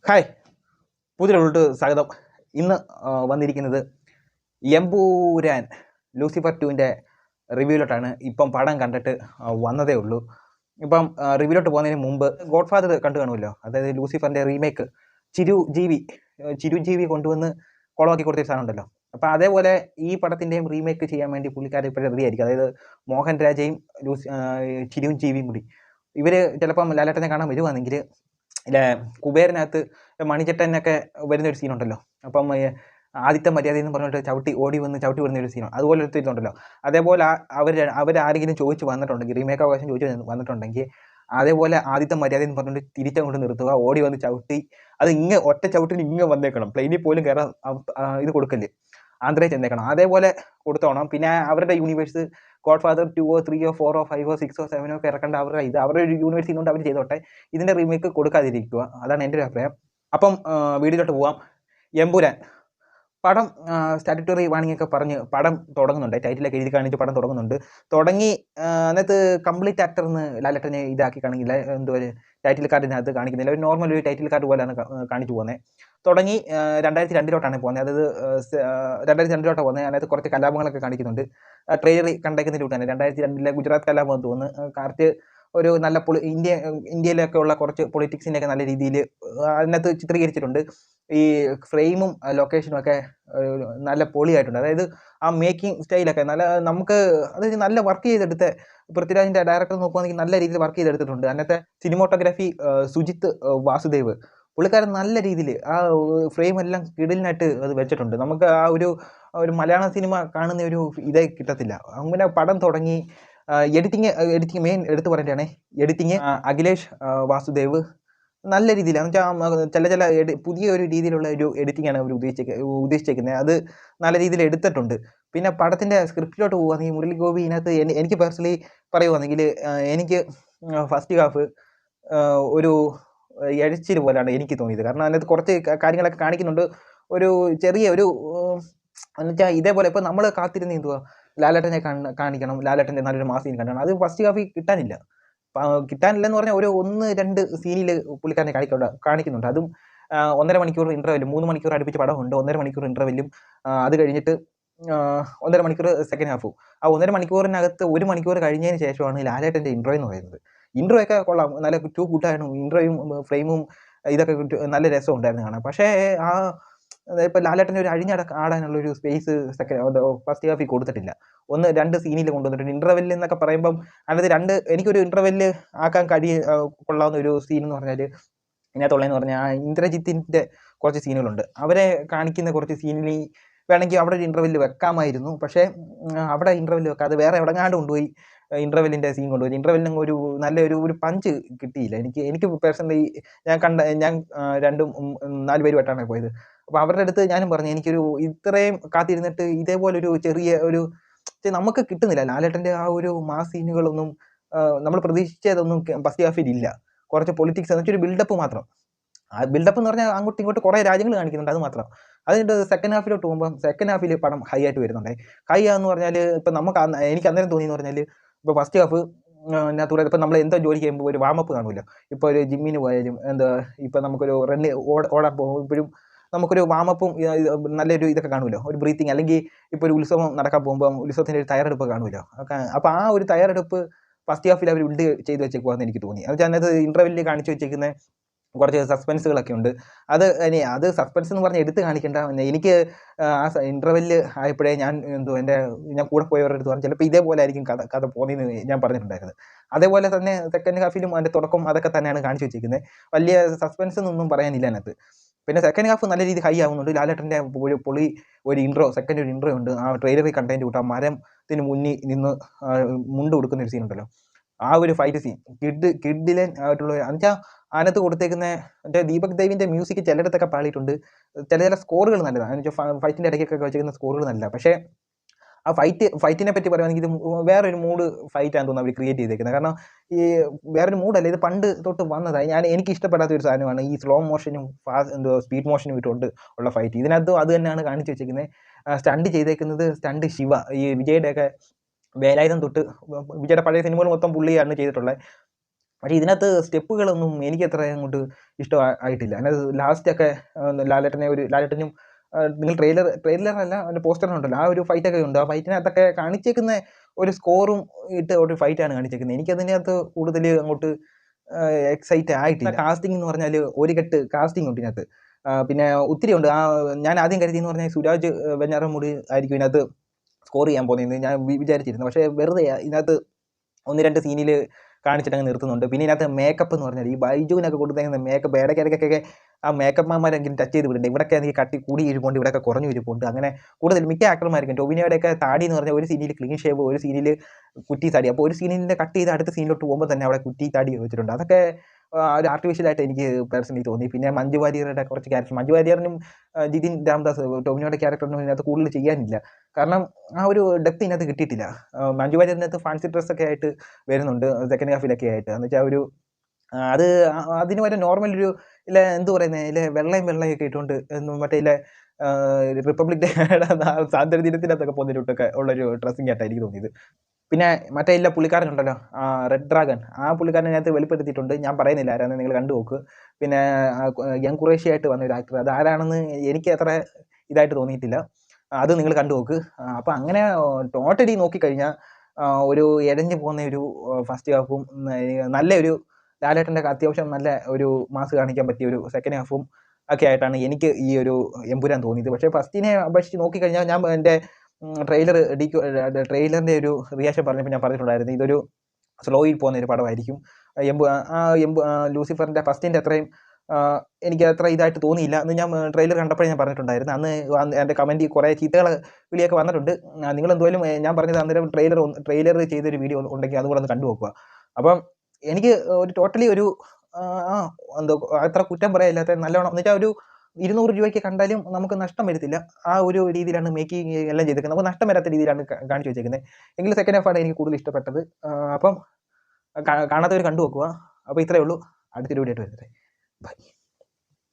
Hi, പുതിയൊരു സ്വാഗതം. ഇന്ന് വന്നിരിക്കുന്നത് എമ്പൂരാൻ ലൂസിഫർ 2ൻ്റെ റിവ്യൂലോട്ടാണ്. ഇപ്പം പടം കണ്ടിട്ട് വന്നതേ ഉള്ളൂ. ഇപ്പം റിവ്യൂലോട്ട് പോകുന്നതിന് മുമ്പ് ഗോഡ് ഫാദർ കണ്ടു കാണുമല്ലോ, അതായത് ലൂസിഫറിൻ്റെ റീമേക്ക് ചിരുജീവി കൊണ്ടുവന്ന് കുളമാക്കി കൊടുത്തൊരു സാധനം ഉണ്ടല്ലോ. അപ്പോൾ അതേപോലെ ഈ പടത്തിൻ്റെയും റീമേക്ക് ചെയ്യാൻ വേണ്ടി പുള്ളിക്കാരൻ ഇപ്പോഴും റെഡി ആയിരിക്കും. അതായത് മോഹൻ രാജയും ചിരുജീവിയും കൂടി ഇവർ ചിലപ്പം ലാലേട്ടനെ കാണാൻ വരുവാണെങ്കിൽ ഇല്ല കുബേരനകത്ത് മണിച്ചട്ടനൊക്കെ വരുന്നൊരു സീനുണ്ടല്ലോ. അപ്പം ആദിത്യ മര്യാദ എന്ന് പറഞ്ഞിട്ട് ഓടി വന്ന് ചവിട്ടി വരുന്നൊരു സീനാണ്. അതുപോലെ എടുത്തിട്ടുണ്ടല്ലോ. അതേപോലെ അവരാരെങ്കിലും ചോദിച്ച് വന്നിട്ടുണ്ടെങ്കിൽ, റീമേക്ക് അവകാശം ചോദിച്ച് വന്നിട്ടുണ്ടെങ്കിൽ, അതേപോലെ ആദിത്യ മര്യാദ എന്ന് പറഞ്ഞിട്ട് തിരിച്ചങ്ങോട്ട് നിർത്തുക, ഓടി വന്ന് ചവിട്ടി, അത് ഒറ്റ ചവിട്ടിന് വന്നേക്കണം. പ്ലെയിനിൽ പോലും കയറാൻ ഇത് കൊടുക്കല്ലേ, ആന്ധ്രയിൽ ചെന്നേക്കണം. അതേപോലെ കൊടുത്തോണം. പിന്നെ അവരുടെ യൂണിവേഴ്സ് ഗോഡ് ഫാദർ 2 3 4 5 6 7 ഒക്കെ ഇറക്കേണ്ട അവരുടെ ഒരു യൂണിവേഴ്സ് കൊണ്ട് അവർ ചെയ്തോട്ടെ. ഇതിൻ്റെ റീമേക്ക് കൊടുക്കാതിരിക്കുക, അതാണ് എൻ്റെ ഒരു അഭിപ്രായം. അപ്പം വീഡിയോയിലോട്ട് പോവാം. എമ്പുരാൻ പടം സ്റ്റാറ്റ്യൂട്ടറി വാണിംഗ് ഒക്കെ പറഞ്ഞ് പടം തുടങ്ങുന്നുണ്ട്. ടൈറ്റിലൊക്കെ എഴുതി കാണിച്ച് പടം തുടങ്ങി. അതിനകത്ത് കംപ്ലീറ്റ് ആക്ടർ എന്ന് ലാലേട്ടനെ ഇതാക്കി കാണിക്കില്ല, എന്തുവാ ടൈറ്റിൽ കാർഡിനകത്ത് കാണിക്കുന്നില്ല. ഒരു നോർമൽ ഒരു ടൈറ്റിൽ കാർഡ് പോലെയാണ് കാണിച്ചു പോകുന്നത്. തുടങ്ങി 2002 പോകുന്നത്. അതായത് 2002 പോകുന്നത്. അതിനകത്ത് കുറച്ച് കലാപങ്ങളൊക്കെ കാണിക്കുന്നുണ്ട്. ട്രെയിലർ കണ്ടേക്കുന്ന കൂട്ടാണ് 2002 ഗുജറാത്ത് കലാപം എന്ന് തോന്നുന്നു. കറക്റ്റ് ഒരു നല്ല ഇന്ത്യയിലൊക്കെ ഉള്ള കുറച്ച് പൊളിറ്റിക്സിനെയൊക്കെ നല്ല രീതിയിൽ അതിനകത്ത് ചിത്രീകരിച്ചിട്ടുണ്ട്. ഈ ഫ്രെയിമും ലൊക്കേഷനും ഒക്കെ നല്ല പൊളിയായിട്ടുണ്ട്. അതായത് ആ മേക്കിംഗ് സ്റ്റൈലൊക്കെ നല്ല, നമുക്ക് അതായത് നല്ല വർക്ക് ചെയ്തെടുത്ത പൃഥ്വിരാജിൻ്റെ ഡയറക്ടർ നോക്കുകയാണെങ്കിൽ നല്ല രീതിയിൽ വർക്ക് ചെയ്തെടുത്തിട്ടുണ്ട്. അതിനകത്തെ സിനിമോട്ടോഗ്രാഫി സുജിത്ത് വാസുദേവ്, പുള്ളിക്കാരൻ നല്ല രീതിയിൽ ആ ഫ്രെയിം എല്ലാം കിടിലിനായിട്ട് അത് വെച്ചിട്ടുണ്ട്. നമുക്ക് ആ ഒരു മലയാള സിനിമ കാണുന്ന ഒരു ഇതേ കിട്ടത്തില്ല. അങ്ങനെ പടം തുടങ്ങി. എഡിറ്റിങ് മെയിൻ എടുത്തു പറയേണ്ടതാണ്. എഡിറ്റിങ് അഖിലേഷ് വാസുദേവ് നല്ല രീതിയിലാണ് ചില പുതിയ ഒരു രീതിയിലുള്ള ഒരു എഡിറ്റിംഗാണ് അവർ ഉദ്ദേശിച്ചേക്കുന്നത്. അത് നല്ല രീതിയിൽ എടുത്തിട്ടുണ്ട്. പിന്നെ പടത്തിൻ്റെ സ്ക്രിപ്റ്റിലോട്ട് പോകുകയാണെങ്കിൽ മുരളി ഗോപി ഇതിനകത്ത് എനിക്ക് പേഴ്സണലി പറയുകയാണെങ്കിൽ എനിക്ക് ഫസ്റ്റ് ഹാഫ് ഒരു എഴച്ചിൽ പോലെയാണ് എനിക്ക് തോന്നിയത്. കാരണം അതിനകത്ത് കുറച്ച് കാര്യങ്ങളൊക്കെ കാണിക്കുന്നുണ്ട്. ഒരു ചെറിയ ഒരു എന്നുവെച്ചാൽ ഇതേപോലെ ഇപ്പോൾ നമ്മൾ കാത്തിരുന്ന് എന്തുവാ ലാലേട്ടനെ കാണിക്കണം, ലാലേട്ടൻ്റെ നല്ലൊരു മാസ് സീൻ കണ്ടാണ്. അത് ഫസ്റ്റ് ഹാഫിൽ കിട്ടാനില്ലെന്ന് പറഞ്ഞാൽ ഒരു 1-2 സീനിൽ പുള്ളിക്കാരനെ കാണിക്കുന്നുണ്ട്. അതും 1.5 മണിക്കൂർ ഇൻ്റർവെല്ലും 3 മണിക്കൂർ അടുപ്പിച്ച് പടമുണ്ട്. 1.5 മണിക്കൂർ ഇൻ്റർവെല്ലും അത് കഴിഞ്ഞിട്ട് 1.5 മണിക്കൂർ സെക്കൻഡ് ഹാഫും. ആ 1.5 മണിക്കൂറിനകത്ത് 1 മണിക്കൂർ കഴിഞ്ഞതിന് ശേഷമാണ് ലാലേട്ടൻ്റെ ഇൻട്രോ എന്ന് പറയുന്നത്. ഇൻട്രോ ഒക്കെ കൊള്ളാം, നല്ല കൂട്ടായിരുന്നു. ഇൻട്രോയും ഫ്രെയിമും ഇതൊക്കെ നല്ല രസം ഉണ്ടായിരുന്നു കാണാൻ. പക്ഷേ ഇപ്പോൾ ലാലേട്ടൻ്റെ ഒരു ആടാനുള്ളൊരു സ്പേസ് ഫസ്റ്റ് ഹാഫിൽ കൊടുത്തിട്ടില്ല. 1-2 സീനിൽ കൊണ്ടുവന്നിട്ടുണ്ട്. ഇൻ്റർവെല്ലിൽ എന്നൊക്കെ പറയുമ്പം അതിനകത്ത് എനിക്കൊരു ഇൻ്റർവെല്ല് ആക്കാൻ കൊള്ളാവുന്ന ഒരു സീൻ എന്ന് പറഞ്ഞാൽ ഇതിനകത്തുള്ളതെന്ന് പറഞ്ഞാൽ ഇന്ദ്രജിത്തിൻ്റെ കുറച്ച് സീനുകളുണ്ട്. അവരെ കാണിക്കുന്ന കുറച്ച് സീനിൽ വേണമെങ്കിൽ അവിടെ ഒരു ഇൻ്റർവെല്ല് വെക്കാമായിരുന്നു. പക്ഷേ അവിടെ ഇൻ്റർവെല്ല് വെക്കാതെ വേറെ എവിടെങ്ങാണ്ട് കൊണ്ടുപോയി ഇൻ്റർവെല്ലിൻ്റെ സീൻ കൊണ്ടുപോയി. ഇൻ്റർവെല്ലിന് ഒരു പഞ്ച് കിട്ടിയില്ല എനിക്ക് പേഴ്സണലി. ഞാൻ 2-4 പേരുമായിട്ടാണ് പോയത്. അപ്പോൾ അവരുടെ അടുത്ത് ഞാനും പറഞ്ഞു, എനിക്കൊരു ഇത്രയും കാത്തിരുന്നിട്ട് ഇതേപോലൊരു ചെറിയ ഒരു നമുക്ക് കിട്ടുന്നില്ല. ലാലേട്ടൻ്റെ ആ ഒരു മാസ് സീനുകളൊന്നും നമ്മൾ പ്രതീക്ഷിച്ചതൊന്നും ഫസ്റ്റ് ഹാഫിൽ ഇല്ല. കുറച്ച് പൊളിറ്റിക്സ് എന്ന് വെച്ചാൽ ഒരു ബിൽഡപ്പ് മാത്രം. ആ ബിൽഡപ്പ് എന്ന് പറഞ്ഞാൽ അങ്ങോട്ടും ഇങ്ങോട്ട് കുറേ രാജ്യങ്ങൾ കാണിക്കുന്നുണ്ട്, അത് മാത്രം. അതിൻ്റെ സെക്കൻഡ് ഹാഫിലോട്ട് പോകുമ്പം സെക്കൻഡ് ഹാഫിൽ പടം ഹൈ ആയിട്ട് വരുന്നുണ്ട്. ഹൈ ആന്ന് പറഞ്ഞാൽ ഇപ്പം എനിക്ക് അന്നേരം തോന്നിയെന്ന് പറഞ്ഞാൽ, ഇപ്പോൾ ഫസ്റ്റ് ഹാഫ് ഇതിനകത്തൂടെ ഇപ്പം നമ്മൾ എന്തോ ജോലി ചെയ്യുമ്പോൾ ഒരു വാമപ്പ് കാണുമല്ലോ. ഇപ്പോൾ ഒരു ജിമ്മിന് പോയാലും ഇപ്പം നമുക്കൊരു ഓടാൻ പോകുമ്പോഴും നമുക്കൊരു വാമപ്പും നല്ലൊരു ഇതൊക്കെ കാണുമല്ലോ, ഒരു ബ്രീത്തിങ്. അല്ലെങ്കിൽ ഇപ്പോൾ ഒരു ഉത്സവം നടക്കാൻ പോകുമ്പോൾ ഉത്സവത്തിൻ്റെ ഒരു തയ്യാറെടുപ്പ് കാണുമല്ലോ. അപ്പോൾ ആ ഒരു തയ്യാറെടുപ്പ് ഫസ്റ്റ് ഹാഫിൽ അവർ ബിൽഡ് ചെയ്ത് വെച്ചേക്കുവാന്ന് എനിക്ക് തോന്നി. അത് അതിനകത്ത് ഇൻ്റർവെല്ലിൽ കാണിച്ചു വെച്ചേക്കുന്ന കുറച്ച് സസ്പെൻസുകളൊക്കെ ഉണ്ട്. അത് സസ്പെൻസ് എന്ന് പറഞ്ഞാൽ എടുത്ത് കാണിക്കേണ്ട. എനിക്ക് ആ ഇൻ്റർവെല്ല് ആയപ്പോഴേ ഞാൻ കൂടെ പോയവരുടെ അടുത്ത് പറഞ്ഞു, ചിലപ്പോൾ ഇതേപോലെ ആയിരിക്കും കഥ പോകുന്നതെന്ന് ഞാൻ പറഞ്ഞിട്ടുണ്ടായിരുന്നു. അതേപോലെ തന്നെ സെക്കൻഡ് ഹാഫിലും അതിൻ്റെ തുടക്കം അതൊക്കെ തന്നെയാണ് കാണിച്ചു വെച്ചിരിക്കുന്നത്. വലിയ സസ്പെൻസ് എന്നൊന്നും പറയാനില്ല അതിനകത്ത്. പിന്നെ സെക്കൻഡ് ഹാഫ് നല്ല രീതിയിൽ ഹൈ ആവുന്നുണ്ട്. ലാലേട്ടൻ്റെ ഒരു ഇൻട്രോ ഉണ്ട്. ആ ട്രെയിലറിൽ കണ്ടതിൻ്റെ കൂട്ടം ആ മരത്തിന് മുന്നിൽ നിന്ന് മുണ്ട് കൊടുക്കുന്ന ഒരു സീൻ ഉണ്ടല്ലോ, ആ ഒരു ഫൈറ്റ് സീൻ കിഡിലൻ ആയിട്ടുള്ള. എന്നുവെച്ചാൽ അതിനകത്ത് കൊടുത്തേക്കുന്ന മറ്റേ ദീപക് ദേവിൻ്റെ മ്യൂസിക് ചിലയിടത്തൊക്കെ പാടിയിട്ടുണ്ട്. ചില സ്കോറുകൾ നല്ലതാണ്. എന്നുവെച്ചാൽ ഫൈറ്റിൻ്റെ ഇടയ്ക്കൊക്കെ വെച്ചിരിക്കുന്ന സ്കോറുകൾ നല്ലതാണ്. പക്ഷേ ആ ഫൈറ്റിനെ പറ്റി പറയുകയാണെങ്കിൽ ഇത് വേറൊരു മൂഡ് ഫൈറ്റാണെന്ന് തോന്നുന്നു അവർ ക്രിയേറ്റ് ചെയ്തേക്കുന്നത്. കാരണം ഈ വേറൊരു മൂഡല്ല, ഇത് പണ്ട് തൊട്ട് വന്നതാണ്. എനിക്ക് ഇഷ്ടപ്പെടാത്ത ഒരു സാധനമാണ് ഈ സ്ലോ മോഷനും സ്പീഡ് മോഷനും ഇട്ടുകൊണ്ട് ഉള്ള ഫൈറ്റ്. ഇതിനകത്തും അത് തന്നെയാണ് കാണിച്ചു വെച്ചിരിക്കുന്നത്. സ്റ്റണ്ട് ചെയ്തേക്കുന്നത് ശിവ, ഈ വിജയുടെയൊക്കെ വേലായുധം തൊട്ട് വിജയുടെ പഴയ സിനിമകൾ മൊത്തം പുള്ളിയാണ് ചെയ്തിട്ടുള്ളത്. പക്ഷേ ഇതിനകത്ത് സ്റ്റെപ്പുകളൊന്നും എനിക്ക് അത്ര അങ്ങോട്ട് ഇഷ്ടമായിട്ടില്ല. അതിനകത്ത് ലാസ്റ്റൊക്കെ ലാലേട്ടനും നിങ്ങൾ ട്രെയിലറല്ല അതിൻ്റെ പോസ്റ്ററിനുണ്ടല്ലോ, ആ ഒരു ഫൈറ്റൊക്കെ ഉണ്ട്. ആ ഫൈറ്റിനകത്തൊക്കെ കാണിച്ചേക്കുന്ന ഒരു സ്കോറും ഇട്ട് ഒരു ഫൈറ്റാണ് കാണിച്ചേക്കുന്നത്. എനിക്കതിനകത്ത് കൂടുതൽ അങ്ങോട്ട് എക്സൈറ്റ് ആയിട്ടില്ല. കാസ്റ്റിംഗ് എന്ന് പറഞ്ഞാൽ ഒരു കെട്ട് കാസ്റ്റിംഗ് ഉണ്ട് ഇതിനകത്ത്. പിന്നെ ഒത്തിരി ഉണ്ട്. ഞാൻ ആദ്യം കരുതിയെന്ന് പറഞ്ഞാൽ സുരാജ് വെഞ്ഞാറമൂട് ആയിരിക്കും ഇതിനകത്ത് സ്കോർ ചെയ്യാൻ പോകുന്നതെന്ന് ഞാൻ വിചാരിച്ചിരുന്നു. പക്ഷേ വെറുതെ ഇതിനകത്ത് 1-2 സീനിൽ കാണിച്ചിട്ടങ്ങ് നിർത്തുന്നുണ്ട്. പിന്നെ ഇതിനകത്ത് മേക്കപ്പ് എന്ന് പറഞ്ഞാൽ ഈ ബൈജുവിനൊക്കെ കൊടുത്തേക്കുന്ന മേക്കപ്പ് ഇടയ്ക്കിടയ്ക്കൊക്കെ ആ മേക്കപ്പ് മാന്മാരെങ്കിലും ടച്ച് ചെയ്ത് വിടണ്ടേ. ഇവിടെയൊക്കെ എനിക്ക് കട്ടി കൂടി ഇരിപ്പുണ്ട്, ഇവിടെയൊക്കെ കുറഞ്ഞു ഇരിപ്പുണ്ട്. അങ്ങനെ കൂടുതൽ മിക്ക ആക്ടർമാർക്കും ടൊവിനോയുടെയൊക്കെ താടി എന്ന് പറഞ്ഞാൽ ഒരു സീനിൽ ക്ലീൻ ഷേവ്, ഒരു സീനിൽ കുറ്റി താടി. അപ്പോൾ ഒരു സീനിൻ്റെ കട്ട് ചെയ്ത് അടുത്ത സീനിലോട്ട് പോകുമ്പോൾ തന്നെ അവിടെ കുറ്റി താടി വെച്ചിട്ടുണ്ട്. അതൊക്കെ ഒരു ആർട്ടിഫിഷ്യലായിട്ട് എനിക്ക് പേഴ്സണലി തോന്നി. പിന്നെ മഞ്ജു വാര്യരുടെ കുറച്ച് ക്യാരക്ടർ, മഞ്ജു വാര്യറിനും ജിതിൻ രാംദാസ് ടൊവിനോയുടെ ക്യാരക്ടറിനും ഇതിനകത്ത് കൂടുതൽ ചെയ്യാനില്ല. കാരണം ആ ഒരു ഡെപ്ത് ഇതിനകത്ത് കിട്ടിയിട്ടില്ല. മഞ്ജു വാര്യറിനകത്ത് ഫാൻസി ഡ്രസ്സൊക്കെ ആയിട്ട് വരുന്നുണ്ട് സെക്കൻഡ് ഹാഫിലൊക്കെ ആയിട്ട്. എന്ന് വെച്ചാൽ ഒരു അത് അതിന് വരെ നോർമൽ ഒരു ഇല്ല എന്ത് പറയുന്നത് ഇല്ല വെള്ളയൊക്കെ ഇട്ടുകൊണ്ട് മറ്റേ ഇല്ല റിപ്പബ്ലിക് ഡേയുടെ സ്വാതന്ത്ര്യ ദിനത്തിനകത്തൊക്കെ പോകുന്നതിനൊക്കെ ഉള്ളൊരു ഡ്രസ്സിംഗ് ആയിട്ടാണ് എനിക്ക് തോന്നിയത്. പിന്നെ മറ്റേ ഇല്ല പുള്ളിക്കാരനുണ്ടല്ലോ റെഡ് ഡ്രാഗൺ, ആ പുള്ളിക്കാരനകത്ത് വെളിപ്പെടുത്തിയിട്ടുണ്ട്. ഞാൻ പറയുന്നില്ല ആരാന്ന്, നിങ്ങൾ കണ്ടു നോക്ക്. പിന്നെ യങ് ഖുറേഷിയായിട്ട് വന്ന ഒരു ആക്ടർ, അത് ആരാണെന്ന് എനിക്ക് അത്ര ഇതായിട്ട് തോന്നിയിട്ടില്ല. അത് നിങ്ങൾ കണ്ടു നോക്ക്. അപ്പം അങ്ങനെ ടോട്ടലി നോക്കിക്കഴിഞ്ഞാൽ ഒരു ഇഴഞ്ഞു പോകുന്ന ഒരു ഫസ്റ്റ് ഹാഫും നല്ലൊരു ലാലേട്ടൻ്റെ അത്യാവശ്യം നല്ല ഒരു മാസ് കാണിക്കാൻ പറ്റിയ ഒരു സെക്കൻഡ് ഹാഫും ഒക്കെ ആയിട്ടാണ് എനിക്ക് ഈ ഒരു എമ്പുരാൻ തോന്നിയത്. പക്ഷേ ഫസ്റ്റിനെ അപേക്ഷിച്ച് നോക്കിക്കഴിഞ്ഞാൽ ഞാൻ എൻ്റെ ട്രെയിലറിൻ്റെ ഒരു റിയാക്ഷൻ പറഞ്ഞപ്പോൾ ഞാൻ പറഞ്ഞിട്ടുണ്ടായിരുന്നു ഇതൊരു സ്ലോയിൽ പോകുന്ന ഒരു പടമായിരിക്കും. ലൂസിഫറിൻ്റെ ഫസ്റ്റിൻ്റെ അത്രയും എനിക്ക് അത്ര ഇതായിട്ട് തോന്നിയില്ല എന്ന് ഞാൻ ട്രെയിലർ കണ്ടപ്പോഴേ ഞാൻ പറഞ്ഞിട്ടുണ്ടായിരുന്നു. അന്ന് എൻ്റെ കമൻറ്റിൽ കുറേ വിളിയൊക്കെ വന്നിട്ടുണ്ട്. നിങ്ങളെന്തുമായാലും ഞാൻ പറഞ്ഞത് അന്നേരം ട്രെയിലർ ചെയ്തൊരു വീഡിയോ ഉണ്ടെങ്കിൽ അതുകൂടെ ഒന്ന് കണ്ടു നോക്കുക. അപ്പം എനിക്ക് ഒരു ടോട്ടലി ഒരു എന്തോ അത്ര കുറ്റം പറയാനില്ലാത്ത നല്ലോണം എന്ന് വെച്ചാൽ ഒരു 200 രൂപയ്ക്ക് കണ്ടാലും നമുക്ക് നഷ്ടം വരത്തില്ല. ആ ഒരു രീതിയിലാണ് മേക്കിംഗ് എല്ലാം ചെയ്തേക്കുന്നത്. നമുക്ക് നഷ്ടം വരാത്ത രീതിയിലാണ് കാണിച്ചു വെച്ചേക്കുന്നത്. എങ്കിലും സെക്കൻഡ് ഹാഫാണ് എനിക്ക് കൂടുതൽ ഇഷ്ടപ്പെട്ടത്. അപ്പം കാണാത്തവർ കണ്ടു നോക്കുക. അപ്പോൾ ഇത്രയേ ഉള്ളൂ. അടുത്തൊരു വീഡിയോ ആയിട്ട് വരുന്നത്. ബൈ.